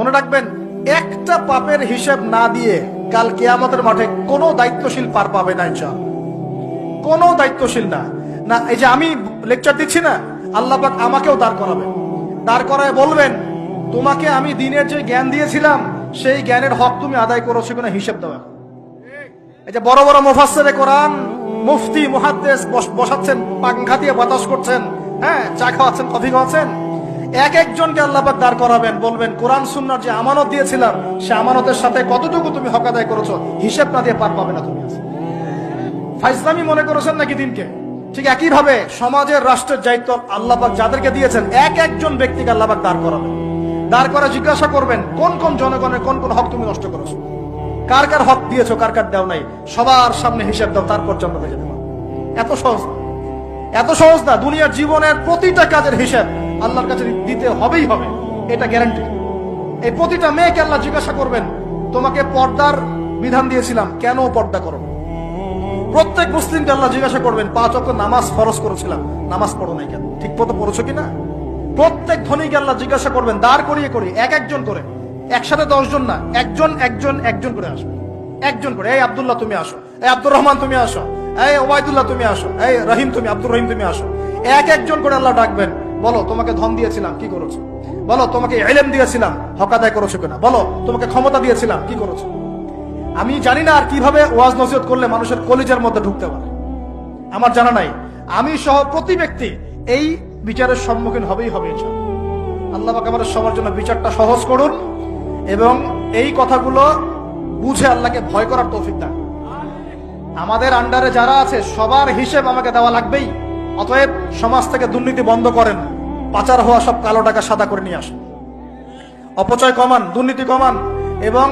মনে রাখবেন, একটা পাপের হিসাব না দিয়ে কাল কিয়ামতের মাঠে কোনো দায়িত্বশীল পার পাবে না ইনশাআল্লাহ। কোনো দায়িত্বশীল না। না এই যে আমি লেকচার দিচ্ছি না, আল্লাহ পাক আমাকেও দাঁড় করাবেন, দাঁড় করায় বলবেন তোমাকে আমি দিনের যে জ্ঞান দিয়েছিলাম সেই জ্ঞানের হক তুমি আদায় করেছো কিনা হিসাব দাও। এই যে বড় বড় মুফাসসিরে কোরআন, মুফতি, মুহাদ্দিস বসাচ্ছেন, পাংখা দিয়ে বাতাস করছেন, হ্যাঁ, চা খাওয়াচ্ছেন, কফি খাওয়াচ্ছেন, এক একজনকে আল্লাহ পাক দাঁড় করাবেন, বলবেন কোরআন সুন্নাহর যে আমানত দিয়েছিলাম সে আমানতের সাথে কতটুকু তুমি হক আদায় করেছো হিসাব না দিয়ে পার পাবে না তুমি। ফাইজলামি মনে করেছেন নাকি দিনকে? ঠিক একই ভাবে সমাজের, রাষ্ট্রের দায়িত্ব আল্লাহ পাক যাদেরকে দিয়েছেন এক একজন ব্যক্তিকে আল্লাহ পাক দাঁড় করাবেন, দাঁড় করা জিজ্ঞাসা করবেন কোন কোন জনগণের কোন কোন হক তুমি নষ্ট করেছো, কার কার হক দিয়েছো, কার কার দেও নাই, সবার সামনে হিসাব দাও, তারপর জন্ম হয়ে যেতে পারো। এত সহজ না, এত সহজ না। দুনিয়ার জীবনের প্রতিটা কাজের হিসাব আল্লাহর কাছে দিতে হবেই হবে, এটা গ্যারান্টি। এই প্রতিটা মেয়েকে আল্লাহ জিজ্ঞাসা করবেন তোমাকে পর্দার বিধান দিয়েছিলাম, কেন পর্দা করো? প্রত্যেক মুসলিমকে আল্লাহ জিজ্ঞাসা করবেন 5 ওয়াক্ত নামাজ ফরজ করেছিলাম, নামাজ পড়ো নাই কেন, ঠিক মতো পড়েছো কিনা? প্রত্যেক ধনীকে আল্লাহ জিজ্ঞাসা করবেন দাঁড় করিয়ে করিয়ে, এক একজন করে, একসাথে 10 জন না, একজন একজন একজন করে আসবে, একজন করে। এই আব্দুল্লাহ তুমি আসো, এই আব্দুর রহমান তুমি আসো, এই ওবায়দুল্লাহ তুমি আসো, এই রহিম তুমি, আব্দুর রহিম তুমি আসো। এক একজন করে আল্লাহ ডাকবেন, বলো তোমাকে ধন দিয়েছিলাম, কি করেছো? বলো তোমাকে ইলম দিয়েছিলাম, হক আদায় করেছো কিনা? বলো তোমাকে ক্ষমতা দিয়েছিলাম, কি করেছো? আমি জানি না আর কিভাবে ওয়াজ নসিহত করলে মানুষের কলিজার মধ্যে ঢুকতে পারে, আমার জানা নাই। আমি সহ প্রতি ব্যক্তি এই বিচারের সম্মুখীন হবেই হবে ইনশাআল্লাহ। আল্লাহ পাক আমাদের সবার জন্য বিচারটা সহজ করুন এবং এই কথাগুলো বুঝে আল্লাহকে ভয় করার তৌফিক দান। আমাদের আন্ডারে যারা আছে সবার হিসেব আমাকে দেওয়া লাগবেই। অতএব সমাজ থেকে দুর্নীতি বন্ধ করেন, পাচার হওয়া সব কালো টাকা সাদা করে নিয়ে আসেন, অপচয় কমান, দুর্নীতি কমান এবং